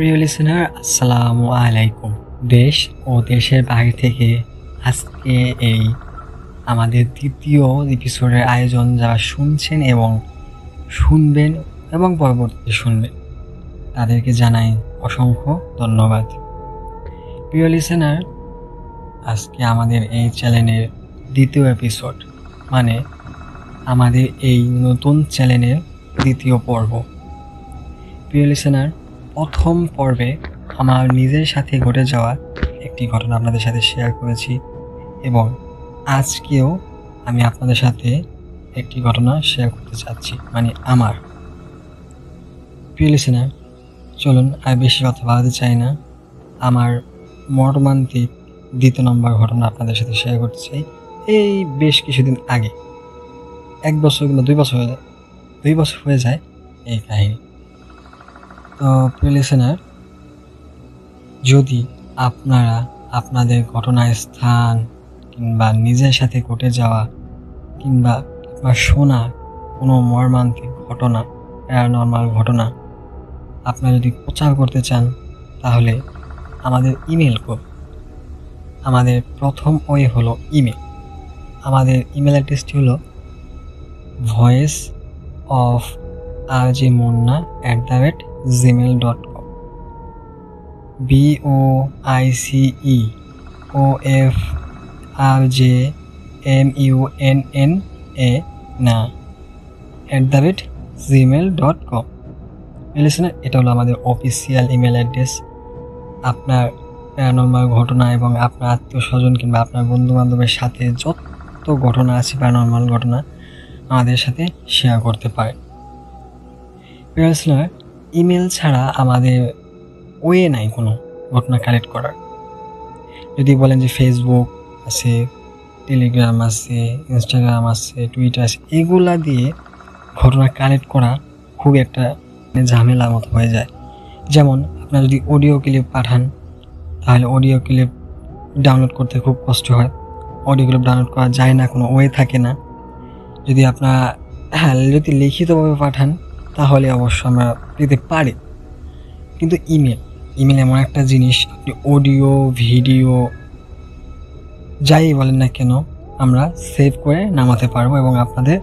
প্রিয় লিসেনার, আসসালামু আলাইকুম। দেশ ও দেশের বাইরে থেকে আজকে এই আমাদের দ্বিতীয় এপিসোডের আয়োজন যারা শুনছেন এবং শুনবেন এবং পরবর্তীতে শুনবেন, তাদেরকে জানাই অসংখ্য ধন্যবাদ। প্রিয় লিসেনার, আজকে আমাদের এই চ্যানেলের দ্বিতীয় এপিসোড, মানে আমাদের এই নতুন চ্যানেলের দ্বিতীয় পর্ব। প্রিয় লিসেনার, প্রথম পর্বে আমার নিজের সাথে ঘটে যাওয়া একটি ঘটনা আপনাদের সাথে শেয়ার করেছি এবং আজকেও আমি আপনাদের সাথে একটি ঘটনা শেয়ার করতে চাচ্ছি, মানে আমার। প্রিয় লিসেনার, চলুন আর বেশি কথা বাড়াতে চাই না, আমার মর্মান্তিক দ্বিতীয় নম্বর ঘটনা আপনাদের সাথে শেয়ার করতে চাই। এই বেশ কিছুদিন আগে, 1 বছর কিংবা 2 বছর হয়ে যায়, 2 বছর হয়ে যায় এই কাহিনী। তো প্রিয় লিসেনার, যদি আপনারা আপনাদের ঘটনাস্থান কিংবা নিজের সাথে ঘটে যাওয়া কিংবা আপনার শোনা কোনো মর্মান্তিক ঘটনা, প্যারানর্মাল ঘটনা আপনারা যদি প্রচার করতে চান, তাহলে আমাদের ইমেল করুন। আমাদের প্রথম ওয়ে হলো ইমেল। আমাদের ইমেল অ্যাড্রেসটি হলো voiceofrjmunna@gmail.com voiceofrjmunna@gmail.com। লিসেনার, এটা হলো আমাদের অফিসিয়াল ইমেল অ্যাড্রেস। আপনার প্যারানর্মাল ঘটনা এবং আপনার আত্মীয় স্বজন কিংবা আপনার বন্ধু বান্ধবের সাথে যত ঘটনা আছে, প্যারানর্মাল ঘটনা, আমাদের সাথে শেয়ার করতে পারেন। লিসেনার, ইমেল ছাড়া আমাদের ওয়ে নাই কোনো ঘটনা কালেক্ট করার। যদি বলেন যে ফেসবুক আছে, টেলিগ্রাম আছে, ইনস্টাগ্রাম আছে, টুইটার আছে, এগুলা দিয়ে ঘটনা কালেক্ট করা খুব একটা ঝামেলার মতো হয়ে যায়। যেমন আপনার যদি অডিও ক্লিপ পাঠান, তাহলে অডিও ক্লিপ ডাউনলোড করতে খুব কষ্ট হয়, অডিও ক্লিপ ডাউনলোড করা যায় না, কোনো ওয়ে থাকে না। যদি যদি লিখিতভাবে পাঠান, তাহলে অবশ্য আমরা পেতে পারি। কিন্তু ইমেল এমন একটা জিনিস, আপনি অডিও ভিডিও যাই বলেন না কেন, আমরা সেভ করে নামাতে পারবো এবং আপনাদের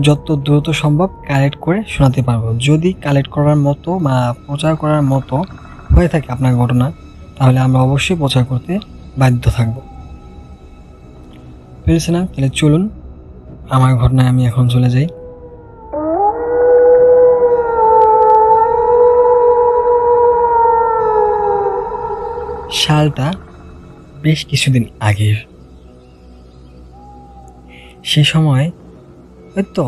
যত দ্রুত সম্ভব কালেক্ট করে শোনাতে পারবো। যদি কালেক্ট করার মতো বা প্রচার করার মতো হয়ে থাকে আপনার ঘটনা, তাহলে আমরা অবশ্যই প্রচার করতে বাধ্য থাকবো। পেরেছে না? তাহলে চলুন আমার ঘটনায় আমি এখন চলে যাই। সালটা বেশ কিছুদিন আগের। সে সময় হয়তো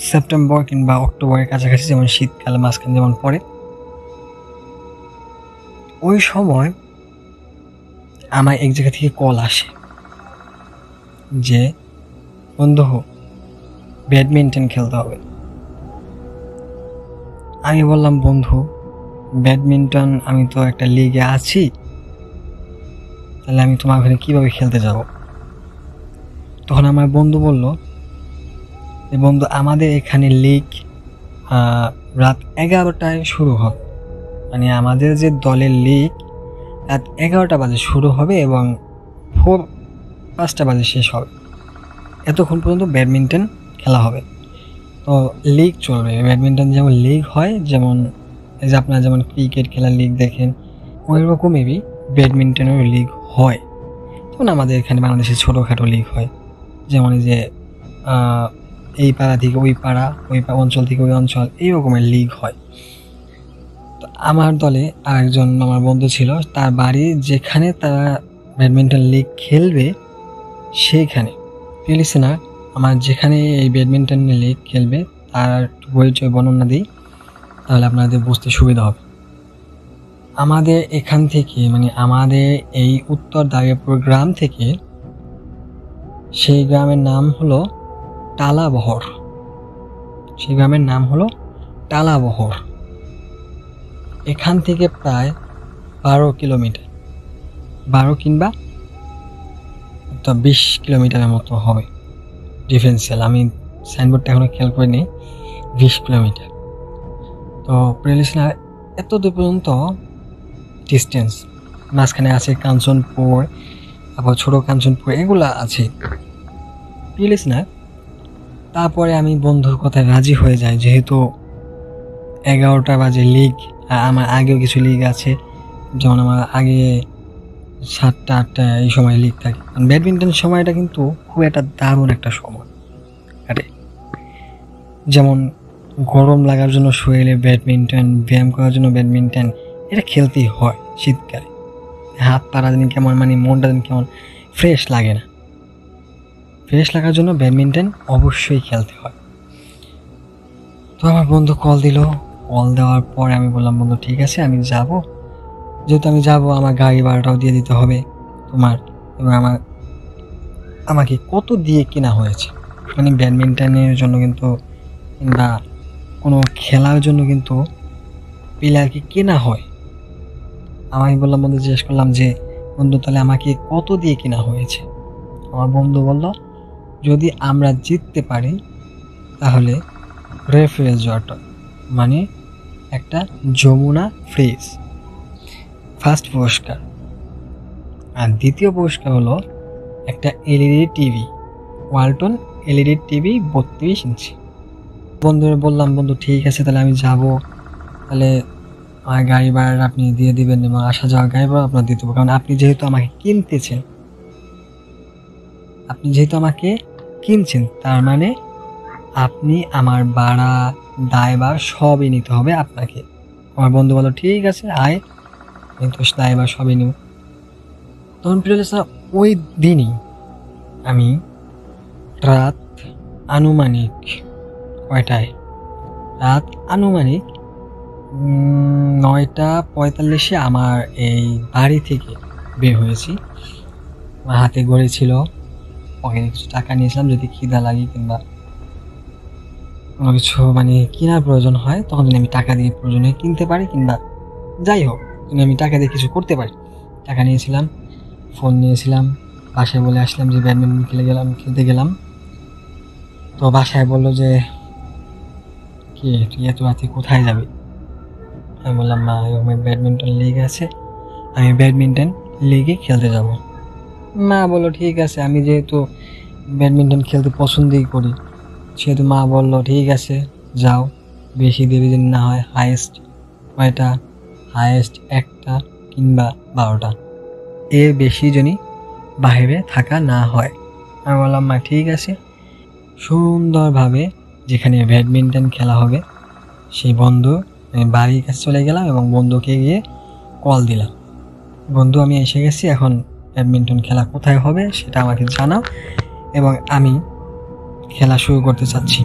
সেপ্টেম্বর কিংবা অক্টোবরের কাছাকাছি, যেমন শীতকালে মাঝখানে যেমন পড়ে, ওই সময় আমার এক জায়গা থেকে কল আসে যে বন্ধু, ব্যাডমিন্টন খেলতে হবে। আমি বললাম, বন্ধু ব্যাডমিন্টন, আমি তো একটা লিগে আছি, তাহলে আমি তোমার ওখানে কীভাবে খেলতে যাব? তখন আমার বন্ধু বলল, বন্ধু আমাদের এখানে লিগ রাত 11টায় শুরু হবে, মানে আমাদের যে দলের লিগ রাত 11টা বাজে শুরু হবে এবং 5টা বাজে শেষ হবে। এতক্ষণ পর্যন্ত ব্যাডমিন্টন খেলা হবে। তো লিগ চলবে, ব্যাডমিন্টন যেমন লিগ হয়, যেমন এই যে আপনারা যেমন ক্রিকেট খেলার লিগ দেখেন, ওই রকমই ব্যাডমিন্টনেরও লিগ হয়। যেমন আমাদের এখানে বাংলাদেশে ছোটোখাটো লিগ হয়, যেমন এই যে এই পাড়া থেকে ওই পাড়া, ওই অঞ্চল থেকে ওই অঞ্চল, এই রকমের লিগ হয়। তো আমার দলে আরেকজন আমার বন্ধু ছিল, তার বাড়ি যেখানে তারা ব্যাডমিন্টন লিগ খেলবে সেইখানে। লিসেনার, আমার যেখানে এই ব্যাডমিন্টন লিগ খেলবে তার পরিচয় বর্ণনা দিই, তাহলে আপনাদের বুঝতে সুবিধা হবে। আমাদের এখান থেকে, মানে আমাদের এই উত্তর দারিয়াপুর গ্রাম থেকে, সেই গ্রামের নাম হলো টালাবহর। সেই গ্রামের নাম হলো টালাবহর। এখান থেকে প্রায় 12 কিলোমিটার, 12 কিংবা 20 কিলোমিটারের মতো হবে ডিফারেন্সিয়াল। আমি সাইনবোর্ডটা এখনো খেয়াল করে নিই, 20 কিলোমিটার। তো প্রিয় লিসেনার, এত দূর পর্যন্ত ডিস্টেন্স, মাঝখানে আছে কাঞ্চনপুর, তারপর ছোট কাঞ্চনপুর, এগুলা আছে, প্লিজ না। তারপরে আমি বন্ধুর কথায় রাজি হয়ে যাই, যেহেতু 11টা বাজে লিগ, আমার আগেও কিছু লিগ আছে, যেমন আমার আগে 7টা 8টা এই সময় লিগ থাকে। ব্যাডমিন্টন সময়টা কিন্তু খুব একটা দারুণ একটা সময়। আরে যেমন গরম লাগার জন্য শরীরে ব্যাডমিন্টন, ব্যায়াম করার জন্য ব্যাডমিন্টন, এটা খেলতেই হয় শীতকালে। হাত পাড়া দিন কেমন, মানে মনটা দিন কেমন ফ্রেশ লাগে না, ফ্রেশ লাগার জন্য ব্যাডমিন্টন অবশ্যই খেলতে হয়। তো আমার বন্ধু কল দিল, কল দেওয়ার পরে আমি বললাম, বন্ধু ঠিক আছে আমি যাব, যেহেতু আমি যাব আমার গাড়ি ভাড়াটাও দিয়ে দিতে হবে তোমার, এবং আমাকে কত দিয়ে কেনা হয়েছে, মানে ব্যাডমিন্টনের জন্য কিন্তু কিংবা কোনো খেলার জন্য কিন্তু প্লেয়ারকে কেনা হয়। আমি বললাম, বন্ধু জিজ্ঞেস করলাম যে বন্ধু তাহলে আমাকে কত দিয়ে কেনা হয়েছে। আমার বন্ধু বলল, যদি আমরা জিততে পারি তাহলে রেফ্রিজারেটর, মানে একটা যমুনা ফ্রিজ, ফার্স্ট পুরস্কার। আর দ্বিতীয় পুরস্কার হলো একটা LED TV, Walton LED TV 32 ইঞ্চি। বন্ধুরা বললাম, বন্ধু ঠিক আছে তাহলে আমি যাব, তাহলে আমার গাড়ি ভাড়া আপনি দিয়ে দিবেন এবং আসা যাওয়ার গাড়ি ভাড়া আপনার দিতে হবে, কারণ আপনি যেহেতু আমাকে কিনছেন তার মানে আপনি আমার ভাড়া দায়ভার সবই নিতে হবে আপনাকে। আমার বন্ধু বলল ঠিক আছে আয়, আমি তো দায়ভার সবই নিব। তখন প্রিয় স্যার ওই দিনই আমি রাত আনুমানিক কয়টায়, রাত আনুমানিক 9টা 45-এ আমার এই বাড়ি থেকে বের হয়েছি। আমার হাতে ঘড়ি ছিল, পকেটে কিছু টাকা নিয়েছিলাম, যদি খিদা লাগে কিংবা কোনো কিছু মানে কেনার প্রয়োজন হয় তখন যদি আমি টাকা দিয়ে প্রয়োজনে কিনতে পারি, কিংবা যাই হোক যদি আমি টাকা দিয়ে কিছু করতে পারি। টাকা নিয়েছিলাম, ফোন নিয়েছিলাম, বাসায় বলে আসলাম যে ব্যাডমিন্টন খেলতে গেলাম। তো বাসায় বললো যে কি তুই এত রাতে কোথায় যাবি? আমি বললাম মা এরকম ব্যাডমিন্টন লিগ আছে, আমি ব্যাডমিন্টন লিগে খেলতে যাব। মা বললো ঠিক আছে, আমি যেহেতু ব্যাডমিন্টন খেলতে পছন্দই করি সেহেতু মা বললো ঠিক আছে যাও, বেশি দেরি যেন না হয়, হায়েস্ট 1টা কিংবা 12টা, এর বেশি জনই বাইরে থাকা না হয়। আমি বললাম মা ঠিক আছে। সুন্দরভাবে যেখানে ব্যাডমিন্টন খেলা হবে সেই বন্ধু বাড়ির কাছে চলে গেলাম এবং বন্ধুকে গিয়ে কল দিলাম, বন্ধু আমি এসে গেছি, এখন ব্যাডমিন্টন খেলা কোথায় হবে সেটা আমাকে জানাও এবং আমি খেলা শুরু করতে চাচ্ছি।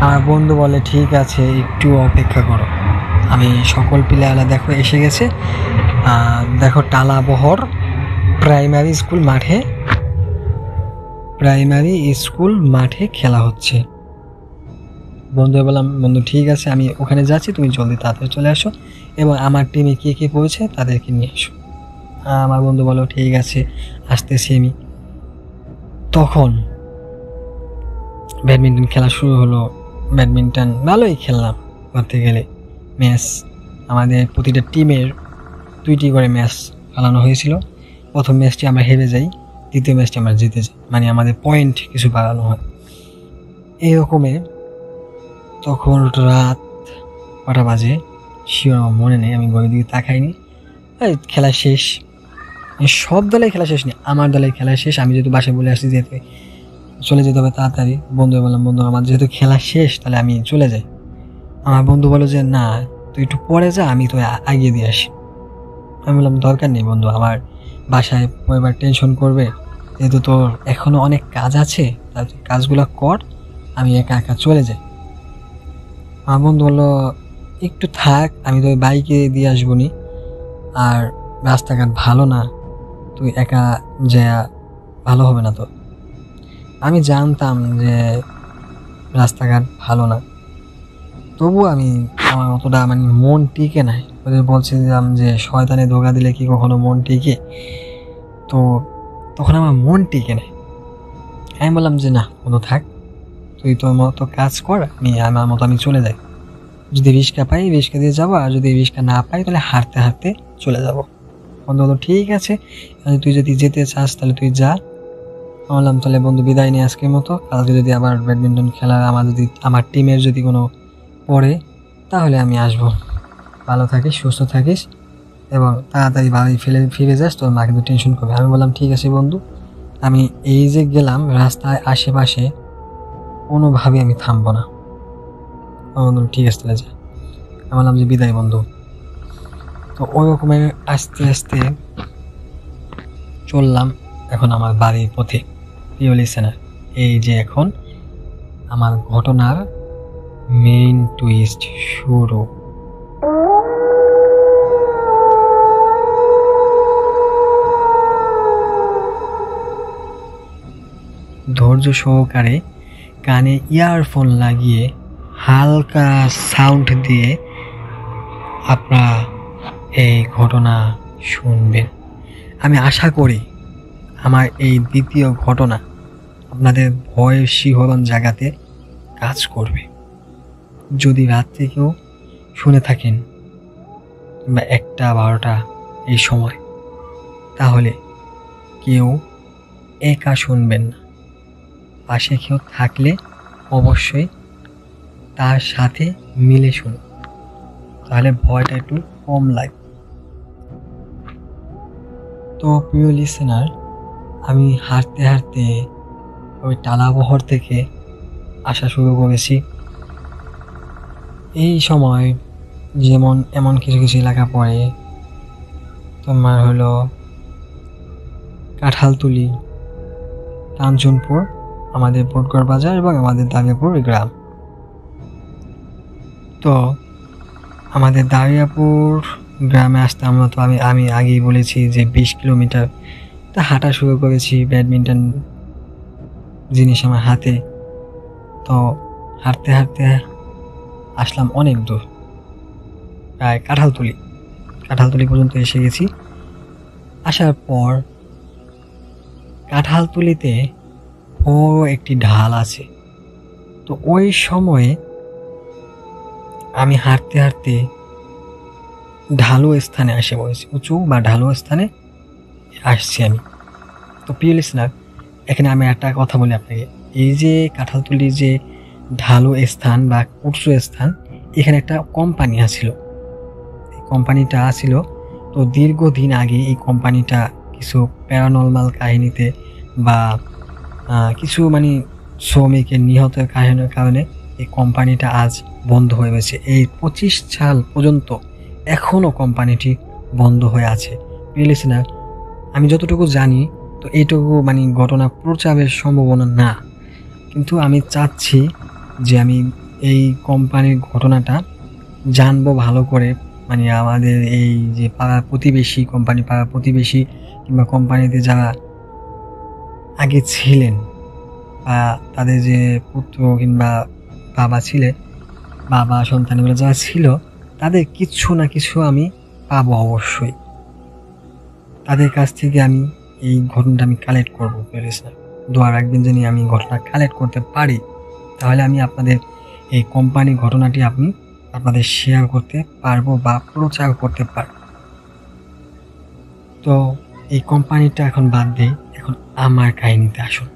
আমার বন্ধু বলে ঠিক আছে একটু অপেক্ষা করো, আমি সকল প্লেয়াররা দেখো এসে গেছে, দেখো টালাবহর প্রাইমারি স্কুল মাঠে খেলা হচ্ছে। বন্ধু বললাম বন্ধু ঠিক আছে আমি ওখানে যাচ্ছি, তুমি জলদি তাড়াতাড়ি চলে আসো এবং আমার টিমে কে কে পড়েছে তাদেরকে নিয়ে এসো। আমার বন্ধু বললো ঠিক আছে আসতেছি আমি। তখন ব্যাডমিন্টন খেলা শুরু হলো। ব্যাডমিন্টন ভালোই খেললাম বলতে গেলে। ম্যাচ আমাদের প্রতিটা টিমের 2টি করে ম্যাচ খেলানো হয়েছিল। প্রথম ম্যাচটি আমরা হেরে যাই, দ্বিতীয় ম্যাচটি আমরা জিতে যাই, মানে আমাদের পয়েন্ট কিছু বাড়ানো হয় এরকমের। তখন রাত কটা বাজে শিওর আমার মনে নেই, আমি ঘড়ির দিকে তাকাইনি। খেলা শেষ, সব দলের খেলা শেষ নেই, আমার দলের খেলা শেষ। আমি যেহেতু বাসায় বলে আসছি যেহেতু চলে যেতে হবে তাড়াতাড়ি, বন্ধু বললাম বন্ধু আমার যেহেতু খেলা শেষ তাহলে আমি চলে যাই। আমার বন্ধু বললো যে না তুই একটু পরে যা, আমি তো আগিয়ে দিয়ে আসি। আমি বললাম দরকার নেই বন্ধু, আমার বাসায় পরিবার টেনশন করবে, যেহেতু তোর এখনো অনেক কাজ আছে, তাহলে কাজগুলো কর, আমি একা একা চলে যাই। আমার বন্ধু বললো একটু থাক, আমি তো বাইকে দিয়ে আসবো নি, আর রাস্তাঘাট ভালো না, তুই একা যা ভালো হবে না। তো আমি জানতাম যে রাস্তাঘাট ভালো না, তবু আমার অতটা মানে মন টিকে নাই। ওদের বলছিলাম যে শয়তানে ধোকা দিলে কি কখনো মন টিকে, তো তখন আমার মন টিকে নাই। আমি বললাম যে না বন্ধু থাক, তুই তুই তোর মতো কাজ কর, আমার মতো আমি চলে যাই। যদি রিক্সা পাই রিক্সা দিয়ে যাবো, আর যদি রিক্সা না পাই তাহলে হাঁটতে হাঁটতে চলে যাবো। বন্ধু বললো ঠিক আছে, তুই যদি যেতে চাস তাহলে তুই যা। বললাম তাহলে বন্ধু বিদায় নিয়ে আজকের মতো, কালকে যদি আবার ব্যাডমিন্টন খেলা আমার টিমের যদি কোনো পড়ে তাহলে আমি আসবো। ভালো থাকিস, সুস্থ থাকিস এবং তাড়াতাড়ি বাড়ি ফিরে যাস, তোর মা কিন্তু টেনশন করবে। আমি বললাম ঠিক আছে বন্ধু, আমি এই যে গেলাম রাস্তায় আশেপাশে কোনোভাবে আমি থামবো না। বন্ধু ঠিক আছে তাহলে যা। আমি বললাম যে বিদায় বন্ধু। তো ওই রকমের আস্তে আস্তে চললাম এখন আমার বাড়ির পথে। প্রিয় লিসেনার, এই যে এখন আমার ঘটনার মেইন টুইস্ট শুরু। ধৈর্য সহকারে কানে ইয়ারফোন লাগিয়ে হালকা সাউন্ড দিয়ে আপনারা এই ঘটনা শুনবেন। আমি আশা করি আমার এই দ্বিতীয় ঘটনা আপনাদের ভয় শিহরণ জাগাতে কাজ করবে। যদি রাত্রে কেউ শুনে থাকেন কিংবা 1টা-12টা এই সময়, তাহলে কেউ একা শুনবেন না। পাশে কেউ থাকলে অবশ্যই তার সাথে মিলে শুনুন, তাহলে ভয়টা একটু কম লাগে। তো প্রিয় লিসেনার, আমি হাঁটতে হাঁটতে ওই টালাবহর থেকে আসা শুরু করেছি। এই সময় এমন কিছু কিছু এলাকা পড়ে, তোমার হলো কাঁঠালতলি, কাঞ্চনপুর, আমাদের বটগড় বাজার এবং আমাদের দারিয়াপুর গ্রাম। তো আমাদের দারিয়াপুর গ্রামে আসতে আমরা তো আমি আগেই বলেছি যে 20 কিলোমিটার তা হাঁটা শুরু করেছি। ব্যাডমিন্টন জিনিস আমার হাতে, তো হাঁটতে হাঁটতে আসলাম অনেক দূর, প্রায় কাঁঠালতলি পর্যন্ত এসে গেছি। আসার পর কাঁঠালতলিতে বড় একটি ঢাল আছে। তো ওই সময়ে আমি হাঁটতে হাঁটতে ঢালু স্থানে এসে পড়েছি, উঁচু বা ঢালু স্থানে আসছি আমি। তো প্রিয় লিসেনার, এখানে আমি একটা কথা বলি আপনাকে, এই যে কাঁঠালতলির যে ঢালু স্থান বা উঁচু স্থান, এখানে একটা কোম্পানি আছিল। এই কোম্পানিটা আছিল, তো দীর্ঘদিন আগে এই কোম্পানিটা কিছু প্যারানর্মাল কাহিনীতে বা কিছু শ্রমিকের নিহতের কারণে এই কোম্পানিটা আজ বন্ধ হয়ে গেছে। এই 25 সাল পর্যন্ত এখনও কোম্পানিটি বন্ধ হয়ে আছে। প্রিয় লিসেনার, আমি যতটুকু জানি তো এইটুকু ঘটনা প্রচারের সম্ভাবনা না, কিন্তু আমি চাচ্ছি যে আমি এই কোম্পানির ঘটনাটা জানবো ভালো করে। আমাদের এই যে পাড়া প্রতিবেশী কিংবা কোম্পানিতে যারা আগে ছিলেন বা তাদের যে পুত্র কিংবা বাবা সন্তান এগুলো যারা ছিল, তাদের কিছু না কিছু আমি পাবো অবশ্যই। তাদের কাছ থেকে আমি এই ঘটনাটা আমি কালেক্ট করবো। দোয়া রাখবেন যেন আমি ঘটনা কালেক্ট করতে পারি, তাহলে আমি আপনাদের এই কোম্পানির ঘটনাটি আপনাদের শেয়ার করতে পারবো বা প্রচার করতে পারবো। তো এই কোম্পানিটা এখন বাদ দিই, এখন আমার কাহিনীতে আসুন।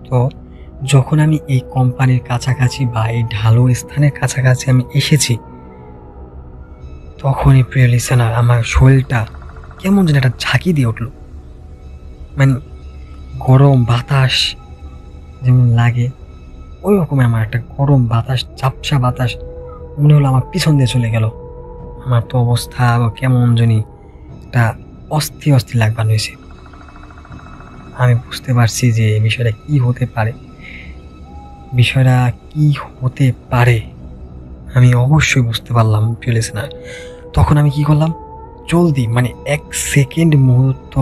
তো যখন আমি এই কোম্পানির কাছাকাছি বা এই ঢালু স্থানের কাছাকাছি আমি এসেছি, তখনই প্রিয় লিসেনার, আমার শরীরটা কেমন যেন একটা ঝাঁকি দিয়ে উঠলো। গরম বাতাস যেমন লাগে ওই রকমই আমার একটা গরম বাতাস, ঝাপসা বাতাস মনে হলো আমার পিছন দিয়ে চলে গেল। আমার তো অবস্থা কেমন জানি একটা অস্থির লাগবার হয়েছে। আমি বুঝতে পারছি যে বিষয়টা কি হতে পারে, আমি অবশ্যই বুঝতে পারলাম প্রিয় লিসেনার। তখন আমি কি করলাম, জলদি 1 সেকেন্ড মুহূর্ত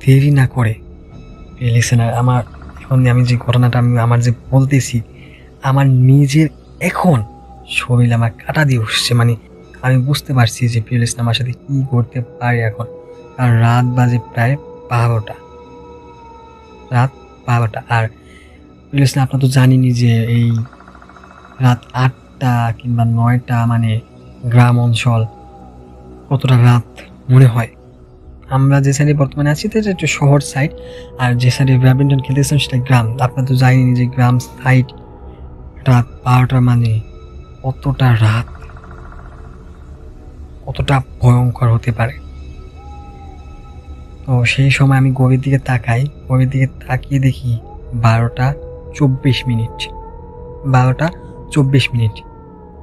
দেরি না করে, প্রিয় লিসেনার, আমি যে ঘটনাটা আমার যে বলতেছি, আমার নিজের এখন শরীর আমার কাটা দিয়ে উঠছে। আমি বুঝতে পারছি যে প্রিয় লিসেনার আমার সাথে কি করতে পারে এখন। কারণ রাত বাজে প্রায় 12টা, আর লিসেনার, আপনারা তো জানেনই যে এই রাত 8টা কিংবা 9টা মানে গ্রাম অঞ্চল কতটা রাত মনে হয়। আমরা যে সাইডে বর্তমানে আছি এটা একটু শহর সাইড, আর যে সাইডে ব্যাডমিন্টন খেলতেছেন সেটা গ্রাম। আপনারা তো জানেনই যে গ্রাম সাইড রাত 12টা মানে কতটা রাত, কতটা ভয়ঙ্কর হতে পারে। তো সেই সময় আমি ঘড়ির দিকে তাকাই, ঘড়ির দিকে তাকিয়ে দেখি 12টা 24 মিনিট। 12টা 24 মিনিট।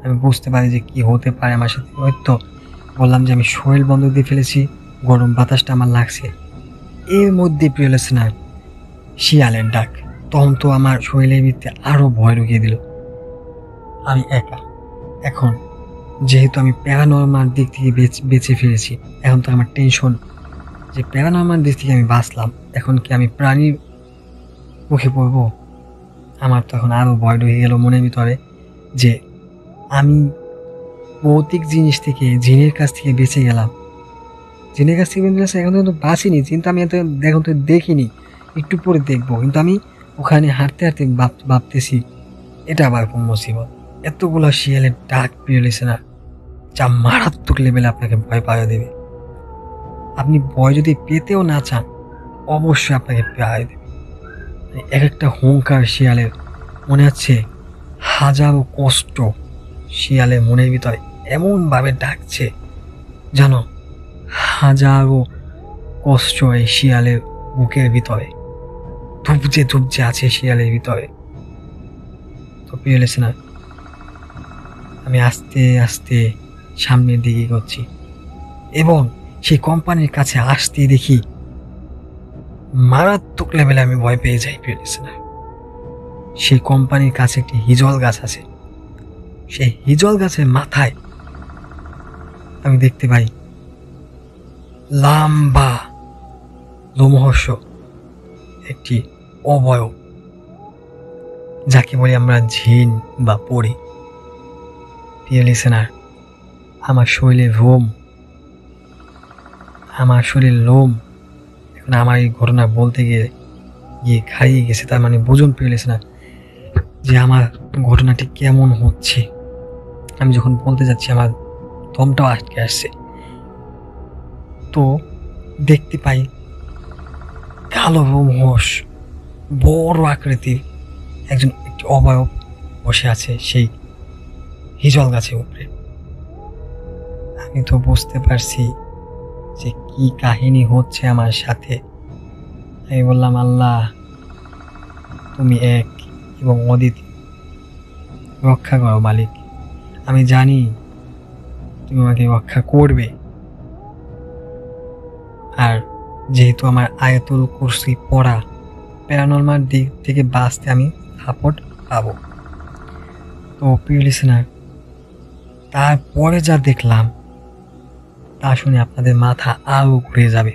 আমি বুঝতে পারি যে কি হতে পারে আমার সাথে। হয়তো বললাম যে আমি শরীর বন্ধ দিয়ে ফেলেছি, গরম বাতাসটা আমার লাগছে। এর মধ্যে প্রিয় লিসেনার, শিয়ালের ডাক। তখন তো আমার শরীরের ভিতরে আরো ভয় ঢুকিয়ে দিল। আমি একা। এখন যেহেতু আমি প্যারানর্মাল দিক থেকে বেঁচে ফিরেছি, এখন তো আমার টেনশন যে প্যারানর্মাল দিক থেকে আমি বাঁচলাম, এখন কি আমি প্রাণীর মুখে পড়বো? আমার তখন আরো ভয় ঢুকে গেল মনের ভিতরে যে আমি ভৌতিক জিনিস থেকে, জিনের কাছ থেকে বেঁচে গেলাম। জিনের কাছ থেকে বেঁচে গেছে, এখন তো বাঁচিনি, কিন্তু আমি এখন তো দেখিনি, একটু পরে দেখবো। কিন্তু আমি ওখানে হাঁটতে হাঁটতে ভাবতেছি এটা আবার কোন মুসিবত। এতগুলো শিয়ালের ডাক, প্রিয় লিসেনার, যা মারাত্মক লেভেলে আপনাকে ভয় পাইয়ে দেবে। আপনি ভয় যদি পেতেও না চান, অবশ্যই আপনাকে পাইয়ে দেবে। এক একটা হুঙ্কার শিয়ালের মনে হচ্ছে হাজারো কষ্ট শিয়ালের মনের ভিতরে এমনভাবে ডাকছে, জানো, হাজারো কষ্ট এই শিয়ালের বুকের ভিতরে ধুপজে ধুপজে আছে শিয়ালের ভিতরে। তো প্রিয় লিসেনার, আমি আস্তে আস্তে সামনের দিকে এগোচ্ছি এবং সেই কোম্পানির কাছে আসতে দেখি মারাত্মক লেভেলে আমি ভয় পেয়ে যাই। প্রিয় লিসেনার, সেই কোম্পানির কাছে একটি হিজল গাছ আছে। সেই হিজল গাছের মাথায় আমি দেখতে পাই লম্বা লোমহর্ষ একটি অবয়ব, যাকে বলি আমরা জিন বা পরি। প্রিয় লিসেনার, আমার শরীরের লোম এখন আমার এই ঘটনা বলতে গিয়ে খাইয়ে গেছে। তার মানে বুঝুন প্রিয় লিসেনার যে আমার ঘটনাটি কেমন হচ্ছে। আমি যখন বলতে যাচ্ছি আমার দমটাও আটকে আসছে। তো দেখতে পাই কালো লোমহর্ষ বড় আকৃতির একটি অবয়ব বসে আছে সেই হিজল গাছের উপরে। আমি তো বুঝতে পারছি যে কি কাহিনী হচ্ছে আমার সাথে। আমি বললাম, আল্লাহ তুমি এক এবং অদ্বিতীয়, রক্ষা করো মালিক। আমি জানি তুমি আমাকে রক্ষা করবে। আর যেহেতু আমার আয়াতুল কুরসি পড়া, প্যারানর্মাল দিক থেকে বাঁচতে আমি সাপোর্ট পাবো। তো প্রিয় লিসেনার, তারপরে যা দেখলাম তা শুনে আপনাদের মাথা আরও ঘুরে যাবে।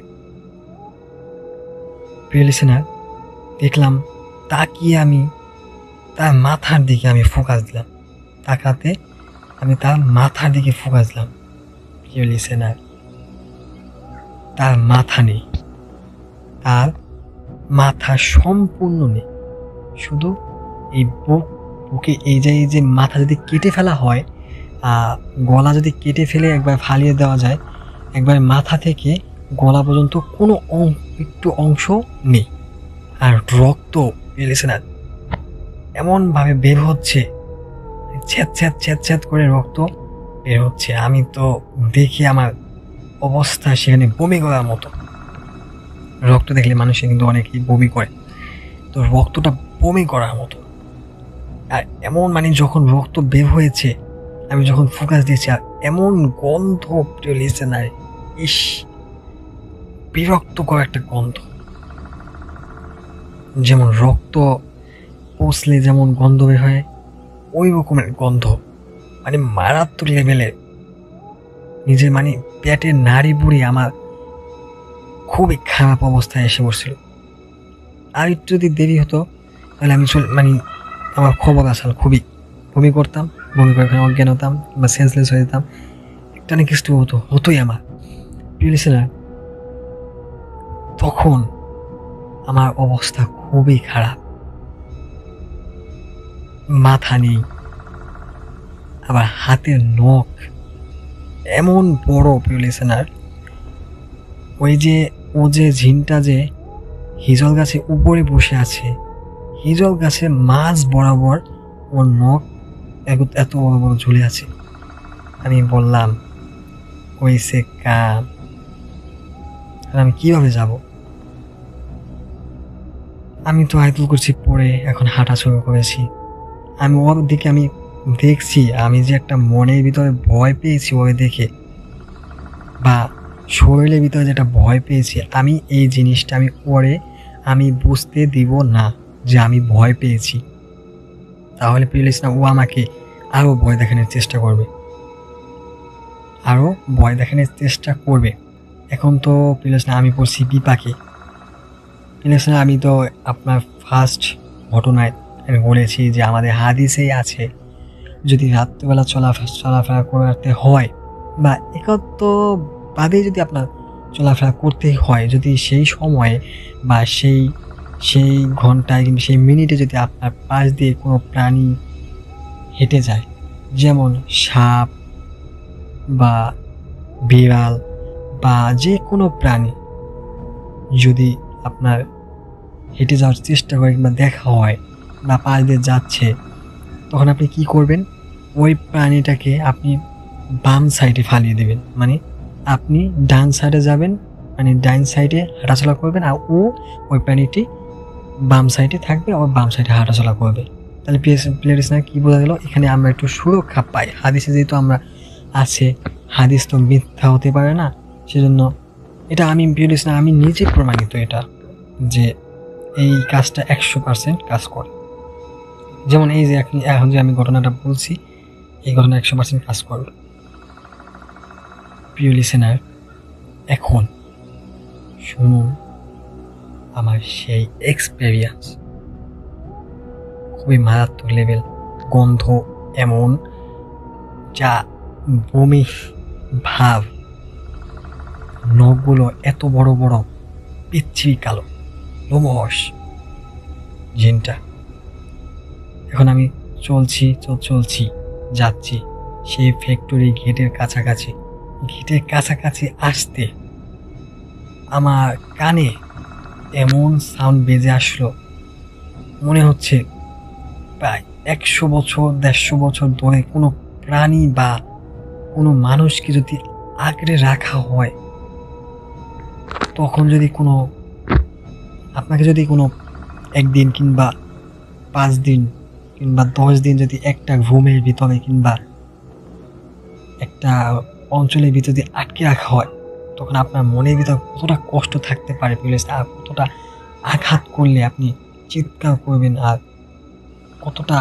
প্রিয় লিসেনার, দেখলাম তাকিয়ে আমি তার মাথার দিকে আমি ফোকাস দিলাম। তাকাতে আমি তার মাথার দিকে ফোকাস দিলাম। প্রিয় লিসেনার, তার মাথা নেই, তার মাথা সম্পূর্ণ নেই। শুধু এই বুকে এই যে মাথা যদি কেটে ফেলা হয়, গলা যদি কেটে ফেলে একবার ফালিয়ে দেওয়া যায়, একবার মাথা থেকে গলা পর্যন্ত কোনো একটু অংশ নেই। আর রক্ত, লিসেনার, এমনভাবে বের হচ্ছে, ছ্যাঁত করে রক্ত বের হচ্ছে। আমি তো দেখি আমার অবস্থা সেখানে বমি করার মতো। রক্ত দেখলে মানুষে কিন্তু অনেকেই বমি করে, তো রক্তটা বমি করার মতো। আর এমন মানে যখন রক্ত বের হয়েছে, আমি যখন ফোকাস দিয়েছি, আর এমন গন্ধ, প্রিয় লিসেনার, ইস, বিরক্তকর একটা গন্ধ। যেমন রক্ত পচলে যেমন গন্ধ বের হয়, ওই রকমের গন্ধ, মানে মারাত্মক লেভেলের। নিজের মানে পেটের নাড়ি বুড়ি আমার খুবই খারাপ অবস্থায় এসে পড়ছিল। আর একটু যদি দেরি হতো তাহলে আমি আমার খবর আসলে খুবই বমি করতাম, বমি করে অজ্ঞান হতাম বা সেন্সলেস হয়ে যেতাম। একটা না কিছু হতোই আমার। লিসেনার, তখন আমার অবস্থা খুবই খারাপ। মাথা নেই, আবার হাতের নখ এমন বড় প্রিয় লিসেনার, ওই যে ও যে ঝিনটা যে হিজল গাছে উপরে বসে আছে, হিজল গাছের মাঝ বরাবর ওর নখ এত বড় বড় ঝুলে আছে। আমি বললাম হয়েছে কাম, আর আমি কিভাবে যাব? আমি তো আয়তুল কুরসি পড়ে এখন হাঁটা শুরু করেছি। আমি ওর দিকে আমি দেখছি, আমি যে একটা মনের ভিতরে ভয় পেয়েছি ওকে দেখে, বা শরীরের ভিতরে যেটা ভয় পেয়েছি, আমি এই জিনিসটা আমি ওরে আমি বুঝতে দিব না যে আমি ভয় পেয়েছি। তাহলে প্লিজ না, ও আমাকে আরও ভয় দেখানোর চেষ্টা করবে, আরও ভয় দেখানোর চেষ্টা করবে। এখন তো প্লিজ না, আমি পড়ছি বিপাকে। প্লিজ না, আমি তো আপনার ফার্স্ট ঘটনায় আমি বলেছি যে আমাদের হাদিসেই আছে, যদি রাত্রিবেলা চলাফেরা করতে হয় বা একাত্মভাবে যদি আপনার চলাফেরা করতে হয়, যদি সেই সময়ে বা সেই ঘন্টায় কিন্তু সেই মিনিটে যদি আপনার পাশ দিয়ে কোনো প্রাণী হেঁটে যায়, যেমন সাপ বা বিড়াল বা যে কোনো প্রাণী যদি আপনার হেঁটে যাওয়ার চেষ্টা করে কিংবা দেখা হয় বা পাশ দিয়ে যাচ্ছে, তখন আপনি কি করবেন? ওই প্রাণীটাকে আপনি বাম সাইডে ফালিয়ে দেবেন, মানে আপনি ডান সাইডে যাবেন, মানে ডান সাইডে হাঁটাচলা করবেন, আর ওই প্রাণীটি বাম সাইডে থাকবে, আর বাম সাইডে হাঁটাচলা করবে। তাহলে প্লেয়ারিস না কি বোঝা গেল? এখানে আমরা একটু সুরক্ষা পাই। হাদিসে যেহেতু আমরা আছে, হাদিস তো মিথ্যা হতে পারে না, সেজন্য এটা আমি প্লেয়ারিস না, আমি নিজে প্রমাণিত এটা, যে এই কাজটা 100% কাজ করে। যেমন এই যে এখন যে আমি ঘটনাটা বলছি, এই ঘটনা 100% কাজ করবে। প্রিয় লিসেনার, এখন শুনুন আমার সেই এক্সপেরিয়েন্স, খুবই মারাত্মক লেভেল, গন্ধ এমন যা বমি ভাব, নখগুলো এত বড় বড়, পিচ্ছিরি কালো, লোমহর্ষ জিনটা। এখন আমি চলছি যাচ্ছি সেই ফ্যাক্টরি গেটের কাছাকাছি আসতে আমার কানে এমন সাউন্ড বেজে আসলো, মনে হচ্ছে প্রায় 100 বছর 150 বছর ধরে কোনো প্রাণী বা কোনো মানুষকে যদি আঁকড়ে রাখা হয়, তখন যদি আপনাকে যদি কোনো একদিন কিংবা 5 দিন কিংবা 10 দিন যদি একটা রুমের ভিতরে কিংবা একটা অঞ্চলের ভিতরে যদি আটকে রাখা হয়, তখন আপনার মনের ভিতরে কতটা কষ্ট থাকতে পারে প্লিজ, আর কতটা আঘাত করলে আপনি চিৎকার করবেন, আর কতটা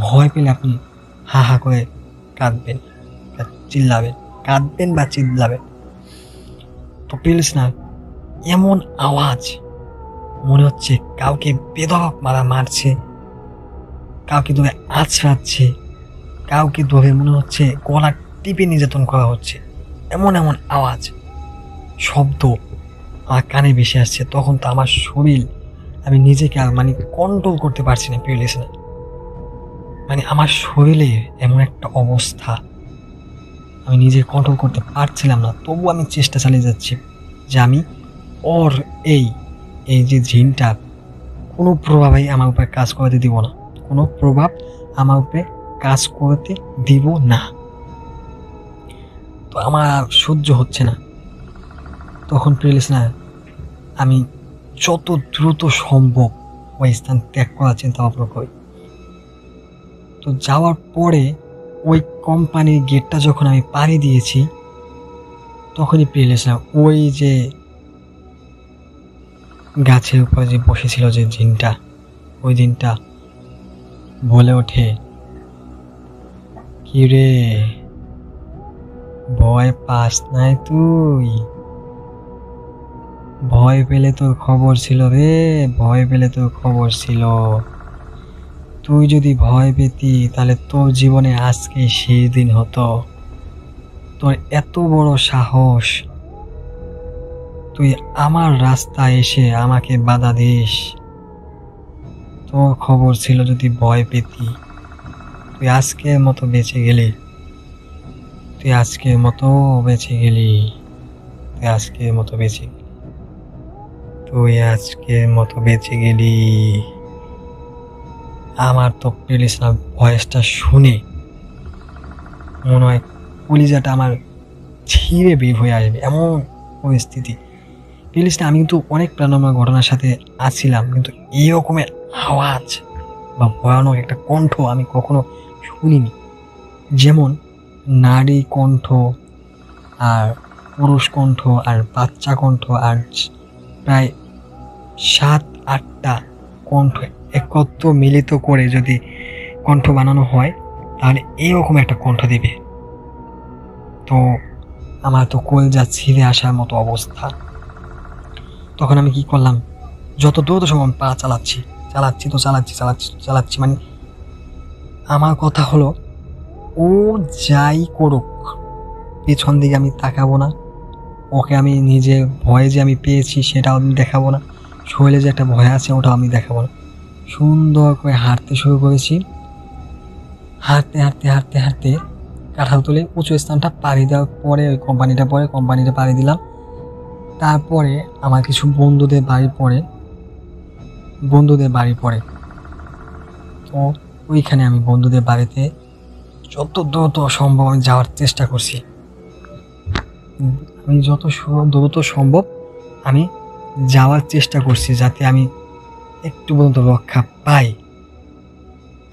ভয় পেলে আপনি হা হা করে কাঁদবেন বা চিল্লাবেন। তো প্লিজ না, এমন আওয়াজ মনে হচ্ছে কাউকে বেধড়ক মারছে, কাউকে ধরে আছড়াচ্ছে, কাউকে ধরে মনে হচ্ছে গলা টিপে নির্যাতন করা হচ্ছে, এমন আওয়াজ শব্দ আমার কানে ভেসে আসছে। তখন তো আমার শরীর, আমি নিজেকে আর মানে কন্ট্রোল করতে পারছি না প্রিয় লিসেনার, মানে আমার শরীরে এমন একটা অবস্থা, আমি নিজে কন্ট্রোল করতে পারছিলাম না। তবু আমি চেষ্টা চালিয়ে যাচ্ছি যে আমি ওর এই যে জিনটা কোনো প্রভাবই আমার উপরে কাজ করতে দিব না, কোনো প্রভাব আমার উপরে কাজ করতে দিব না। তো আমার সহ্য হচ্ছে না। তখন প্রিলিস না, আমি যত দ্রুত সম্ভব ওই স্থান ত্যাগ করার চিন্তা ভাবনা করি। তো যাওয়ার পরে ওই কোম্পানির গেটটা যখন আমি পাড়ি দিয়েছি, তখনই প্রিলিস না, ওই যে গাছের উপরে যে বসেছিল যে জিনটা, ওই জিনটা বলে ওঠে, কি রে, ভয় পাস নাই তুই? ভয় পেলে তোর খবর ছিল রে, ভয় পেলে তোর খবর ছিল। তুই যদি ভয় পেতি তাহলে তোর জীবনে আজকে সেই দিন হতো। তোর এত বড় সাহস, তুই আমার রাস্তায় এসে আমাকে বাধা দিস। তোর খবর ছিল যদি ভয় পেতি তুই আজকের মতো বেঁচে গেলি, তুই আজকের মতো বেঁচে গেলি, তুই আজকের মতো বেঁচে গেলি, তুই আজকের মতো বেঁচে গেলি। আমার তো প্লিজ না ভয়েসটা শুনে মনে হয় কলিজাটা আমার ছিঁড়ে বের হয়ে আসবে, এমন পরিস্থিতি। প্লিজ না, আমি কিন্তু অনেক প্রাণময় ঘটনার সাথে আছিলাম, কিন্তু এই রকমের আওয়াজ বা ভয়ানক একটা কণ্ঠ আমি কখনো শুনিনি। যেমন নারী কণ্ঠ আর পুরুষ কণ্ঠ আর বাচ্চা কণ্ঠ আর প্রায় 7-8টা কণ্ঠ একত্র মিলিত করে যদি কণ্ঠ বানানো হয় তাহলে এরকম একটা কণ্ঠ দিবে। তো আমার তো কলজা ছিঁড়ে আসার মতো অবস্থা। তখন আমি কি করলাম, যত দ্রুত সময় পা চালাচ্ছি মানে আমার কথা হলো, ও যাই করুক পেছন দিকে আমি তাকাবো না, ওকে আমি নিজে ভয়ে যে আমি পেয়েছি সেটাও আমি দেখাবো না, শরীরে যে একটা ভয় আছে ওটাও আমি দেখাবো না। সুন্দর করে হাঁটতে শুরু করেছি। হাঁটতে হাঁটতে হাঁটতে হাঁটতে কাঁঠালতলি উঁচু স্থানটা পাড়ি দেওয়ার পরে ওই কোম্পানিটা পাড়ি দিলাম। তারপরে আমার কিছু বন্ধুদের বাড়ি পড়ে, তো ওইখানে আমি বন্ধুদের বাড়িতে যত দ্রুত সম্ভব আমি যাওয়ার চেষ্টা করছি। আমি যত দ্রুত সম্ভব আমি যাওয়ার চেষ্টা করছি যাতে আমি একটু পর্যন্ত রক্ষা পাই।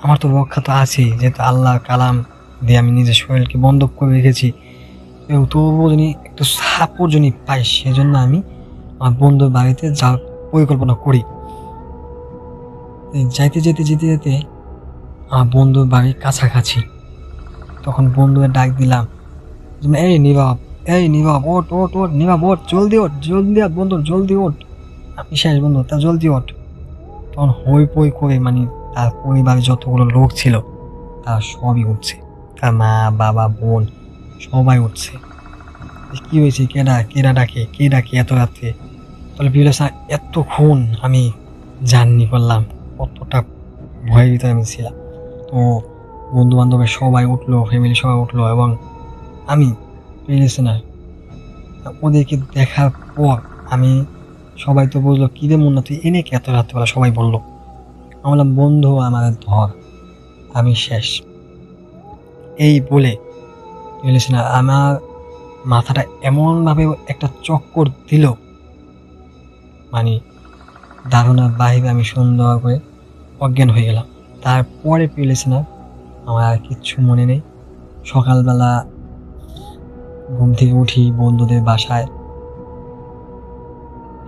আমার তো রক্ষা তো আছেই, যেহেতু আল্লাহ কালাম দিয়ে আমি নিজের শরীরকে বন্ধক করে রেখেছি, এবং তবুও যদি একটু সাপোর্ট যদি পাই সেজন্য আমি আমার বন্ধুর বাড়িতে যাওয়ার পরিকল্পনা করি। যেতে যেতে আমার বন্ধুর বাড়ির কাছাকাছি, তখন বন্ধুদের ডাক দিলাম, এই নীরব ওঠ নীরব ওঠ, জলদি ওঠ বন্ধু, জলদি ওঠ, আমি শেষ বন্ধু, তা জলদি ওঠ। তখন হই পই করে মানে তার পরিবারে যতগুলো লোক ছিল তারা সবই উঠছে, তার মা বাবা বোন সবাই উঠছে। কি হয়েছে, কে ডাকে এত রাত্রে? তাহলে বিলেসা এতক্ষণ আমি জার্নি করলাম, কতটা ভয়ের ভিতরে আমি ছিলাম। তো বন্ধু বান্ধবের সবাই উঠলো, ফ্যামিলি সবাই উঠলো, এবং আমি পেরেছি না ওদেরকে দেখার পর আমি, সবাই তো বললো কি রে মুন্না তুই এনে কি এত রাত্রেবেলা, সবাই বললো। আমি বললাম বন্ধু আমাদের ধর, আমি শেষ। এই বলে পেরেছি না আমার মাথাটা এমনভাবে একটা চক্কর দিল, মানে ধারণার বাইরে আমি সুন্দর করে অজ্ঞান হয়ে গেলাম। তারপরে পেরেছি না আমার আর কিচ্ছু মনে নেই। সকালবেলা ঘুম থেকে উঠি, বন্ধুদের বাসায়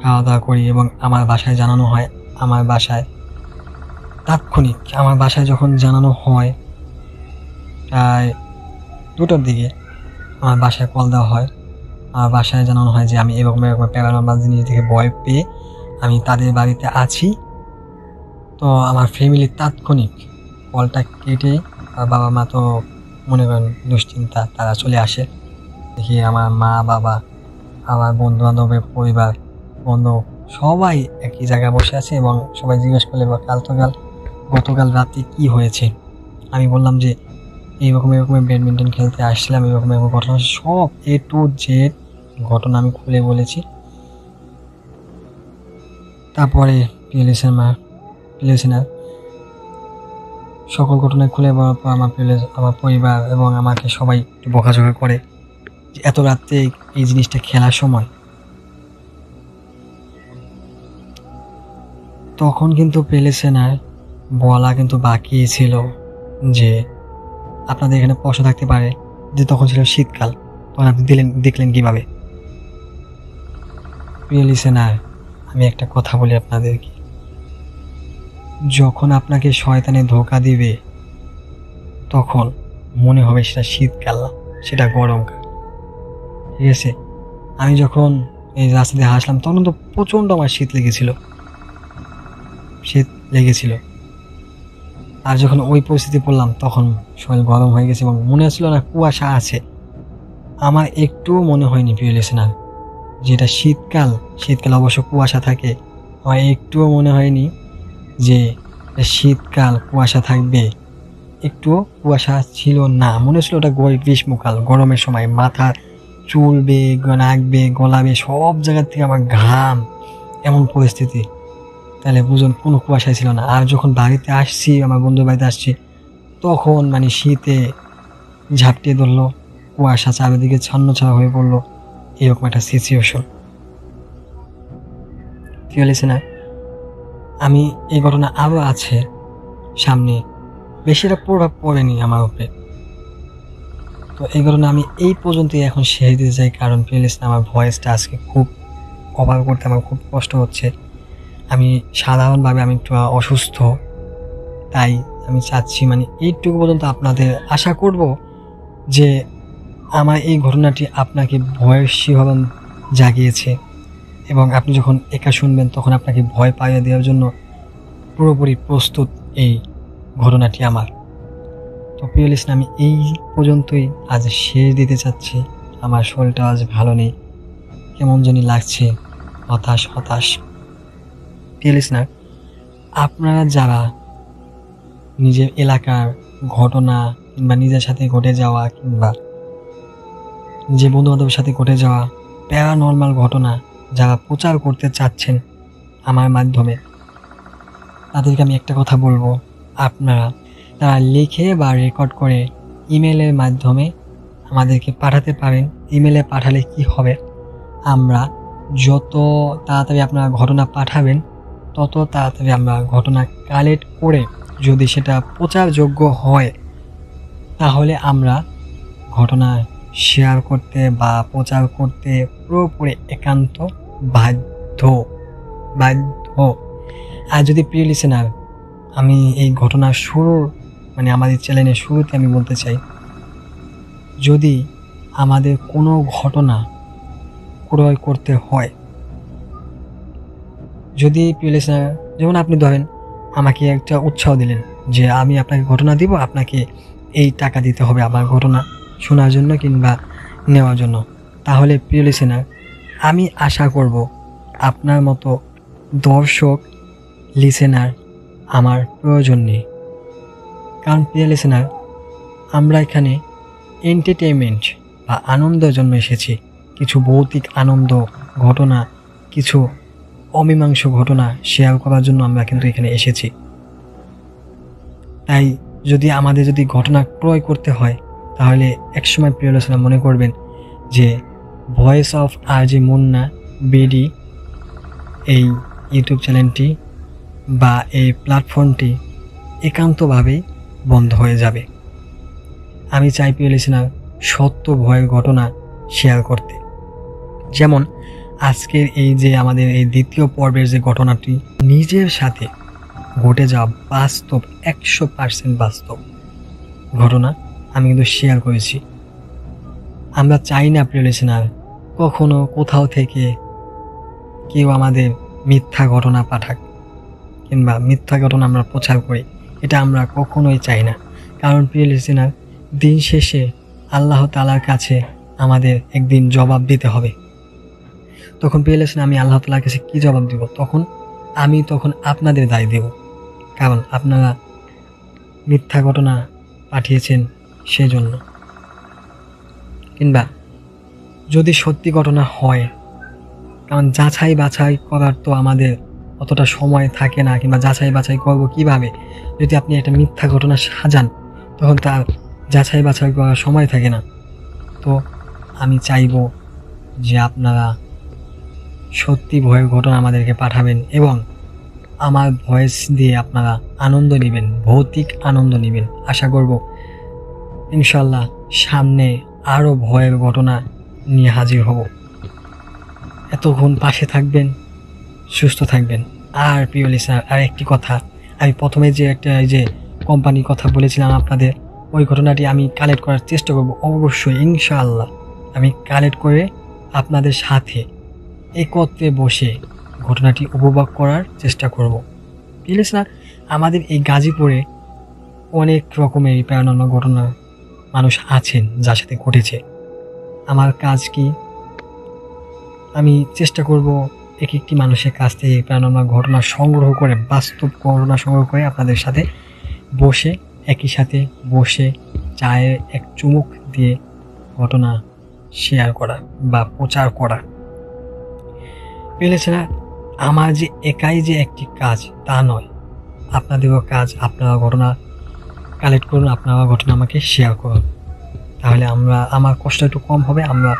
খাওয়া দাওয়া করি, এবং আমার বাসায় জানানো হয়। আমার বাসায় তাৎক্ষণিক আমার বাসায় যখন জানানো হয় প্রায় 2টার দিকে আমার বাসায় কল দেওয়া হয়। আমার বাসায় জানানো হয় যে আমি এরকম প্যারানর্মাল জিনিস দেখে ভয় পেয়ে আমি তাদের বাড়িতে আছি। তো আমার ফ্যামিলির তাৎক্ষণিক কলটা কেটে, আর বাবা মা তো মনে করেন দুশ্চিন্তা, তারা চলে আসে। দেখি আমার মা বাবা, আমার বন্ধু বান্ধবের পরিবার, বন্ধু সবাই একই জায়গায় বসে আছে, এবং সবাই জিজ্ঞেস করলে গতকাল রাতে কি হয়েছে। আমি বললাম যে এইরকম ব্যাডমিন্টন খেলতে আসছিলাম, এরকম ঘটনা, সব A to Z ঘটনা আমি খুলে বলেছি। তারপরে পিলেসেনার সকল ঘটনা খুলে বলার পর আমার পরিবার এবং আমাকে সবাই একটু বকাঝকা করে যে এত রাত্রে এই জিনিসটা খেলার সময়। তখন কিন্তু পেলেসেনার বলা কিন্তু বাকি ছিল যে আপনাদের এখানে প্রশ্ন থাকতে পারে যে তখন ছিল শীতকাল, তখন আপনি দেখলেন কিভাবে? পেলেসেনার আমি একটা কথা বলি আপনাদেরকে, যখন আপনাকে শয়তানে ধোঁকা দিবে তখন মনে হবে সেটা শীতকাল না, সেটা গরমকাল। ঠিক আছে, আমি যখন এই রাস্তা দিয়ে হাসলাম তখন তো প্রচণ্ড আমার শীত লেগেছিল, আর যখন ওই পরিস্থিতি পড়লাম তখন শরীর গরম হয়ে গেছে, এবং মনে হচ্ছিল না কুয়াশা আছে। আমার একটুও মনে হয়নি পিওলেসেনার যেটা শীতকাল অবশ্য কুয়াশা থাকে, আমার একটুও মনে হয়নি যে শীতকাল কুয়াশা থাকবে একটুও কুয়াশা ছিল না, মনে হচ্ছিল ওটা গ্রীষ্মকাল, গরমের সময় মাথা চুল বেয়ে, নাক বেয়ে, গলা বেয়ে সব জায়গার থেকে আমার ঘাম, এমন পরিস্থিতি। তাহলে বুঝুন কোনো কুয়াশাই ছিল না। আর যখন বাড়িতে আসছি, আমার বন্ধুর বাড়িতে আসছি, তখন মানে শীতে ঝাপটিয়ে ধরলো, কুয়াশা চারিদিকে ছন্নছাড়া হয়ে পড়লো, এরকম একটা সিচুয়েশন। কি হয়েছে না, আমি এই ঘটনা আরও আছে সামনে, বেশিটা প্রভাব পড়েনি আমার উপরে। তো এই ঘটনা আমি এই পর্যন্তই এখন শেষ দিতে চাই, কারণ প্লিজ আমার ভয়েসটা আজকে খুব কভার করতে আমার খুব কষ্ট হচ্ছে। আমি সাধারণভাবে আমি একটু অসুস্থ, তাই আমি চাচ্ছি মানে এইটুকু পর্যন্ত আপনাদের আশা করব যে আমার এই ঘটনাটি আপনাকে ভয়সীভাবে জাগিয়েছে, এবং আপনি যখন একা শুনবেন তখন আপনাকে ভয় পাইয়ে দেওয়ার জন্য পুরোপুরি প্রস্তুত এই ঘটনাটি আমার। তো প্রিয় লিসেনার, আমি এই পর্যন্তই আজ শেষ দিতে চাচ্ছি। আমার শরীরটা আজ ভালো নেই, কেমন জানি লাগছে, হতাশ হতাশ। প্রিয় লিসেনার, আপনারা যারা নিজের এলাকার ঘটনা কিংবা নিজের সাথে ঘটে যাওয়া কিংবা যে বন্ধু বান্ধবের সাথে ঘটে যাওয়া প্যারানর্মাল ঘটনা যারা প্রচার করতে চাচ্ছেন আমার মাধ্যমে, তাদেরকে আমি একটা কথা বলবো, আপনারা তারা লিখে বা রেকর্ড করে ইমেলের মাধ্যমে আমাদেরকে পাঠাতে পারেন। ইমেলে পাঠালে কি হবে, আমরা যত তাড়াতাড়ি আপনারা ঘটনা পাঠাবেন তত তাড়াতাড়ি আমরা ঘটনা কালেক্ট করে, যদি সেটা প্রচারযোগ্য হয় তাহলে আমরা ঘটনা শেয়ার করতে বা প্রচার করতে পুরোপুরি একান্ত বাধ্য। আর যদি প্রিয় লিসেনার, আমি এই ঘটনার শুরুর মানে আমাদের চ্যানেলের শুরুতে আমি বলতে চাই, যদি আমাদের কোনো ঘটনা ক্রয় করতে হয়, যদি প্রিয় লিসেনার, যেমন আপনি ধরেন আমাকে একটা উৎসাহ দিলেন যে আমি আপনাকে ঘটনা দিব, আপনাকে এই টাকা দিতে হবে আমার ঘটনা শোনার জন্য কিংবা নেওয়ার জন্য, তাহলে প্রিয় লিসেনার, আমি আশা করব আপনার মতো দর্শক লিসেনার আমার প্রয়োজন নেই। কারণ প্রিয় লিসেনার, আমরা এখানে এন্টারটেইনমেন্ট বা আনন্দের জন্য এসেছি। কিছু ভৌতিক আনন্দ ঘটনা, কিছু অমীমাংস ঘটনা শেয়ার করার জন্য আমরা কিন্তু এখানে এসেছি। তাই আমাদের যদি ঘটনা ক্রয় করতে হয়, তাহলে একসময় প্রিয় লিসেনার মনে করবেন যে voice of RJ Munna BD এই ইউটিউব চ্যানেলটি বা এই প্ল্যাটফর্মটি একান্তভাবেই বন্ধ হয়ে যাবে। আমি চাই প্রিয় লিসেনার সত্য ভয়ের ঘটনা শেয়ার করতে। যেমন আজকের এই যে আমাদের এই দ্বিতীয় পর্বের যে ঘটনাটি নিজের সাথে ঘটে যাওয়া বাস্তব 100% বাস্তব ঘটনা আমি কিন্তু শেয়ার করেছি। আমরা চাই না প্রিয় লিসেনার কখনো কোথাও থেকে কেউ আমাদের মিথ্যা ঘটনা পাঠাক কিংবা মিথ্যা ঘটনা আমরা প্রচার করি, এটা আমরা কখনোই চাই না। কারণ প্রিয় লিসেনার, দিন শেষে আল্লাহ তাআলার কাছে আমাদের একদিন জবাব দিতে হবে। তখন প্রিয় লিসেনার, আমি আল্লাহ তাআলার কাছে কি জবাব দিব? তখন আপনাদের দায় দেব, কারণ আপনারা মিথ্যা ঘটনা পাঠিয়েছেন সেজন্য। কিংবা যদি সত্যি ঘটনা হয়, কারণ যাচাই বাছাই করার তো আমাদের অতটা সময় থাকে না, কিংবা যাচাই বাছাই করবো কিভাবে? যদি আপনি একটা মিথ্যা ঘটনা সাজান, তখন তার যাচাই বাছাই করার সময় থাকে না। তো আমি চাইব যে আপনারা সত্যি ভয়ের ঘটনা আমাদেরকে পাঠাবেন এবং আমার ভয়েস দিয়ে আপনারা আনন্দ নেবেন, ভৌতিক আনন্দ নেবেন। আশা করব ইনশাল্লাহ সামনে আরও ভয়ের ঘটনা নিয়ে হাজির হব। এতক্ষণ পাশে থাকবেন, সুস্থ থাকবেন। আর প্রিয় লিসেনার, আর একটি কথা, আমি প্রথমে যে যে কোম্পানির কথা বলেছিলাম আপনাদের, ওই ঘটনাটি আমি কালেক্ট করার চেষ্টা করব অবশ্যই, ইনশাআল্লাহ আমি কালেক্ট করে আপনাদের সাথে একত্রে বসে ঘটনাটি উপভোগ করার চেষ্টা করব। প্রিয় লিসেনার, আমাদের এই গাজীপুরে অনেক রকমের প্যারানর্মাল ঘটনা মানুষ আছেন যার সাথে ঘটেছে। আমার কাজ কি, আমি চেষ্টা করব এক একটি মানুষের কাছ থেকে প্যারানর্মাল ঘটনা সংগ্রহ করে, বাস্তব ঘটনা সংগ্রহ করে আপনাদের সাথে বসে একই সাথে বসে চায়ের এক চুমুক দিয়ে ঘটনা শেয়ার করা বা প্রচার করা। পেলেছে না? আমার যে একাই যে একটি কাজ তা নয়, আপনাদেরও কাজ। আপনারা ঘটনা কালেক্ট করুন, আপনারা ঘটনা আমাকে শেয়ার করুন, তাহলে আমার কষ্ট একটু কম হবে, আমরা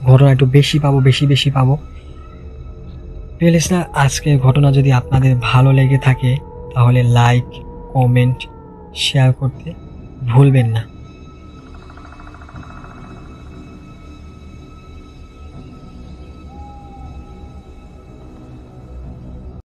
ঘটনা একটু বেশি পাবো, বেশি পাবো। প্লিজ না, আজকের ঘটনা যদি আপনাদের ভালো লেগে থাকে তাহলে লাইক, কমেন্ট, শেয়ার করতে ভুলবেন না।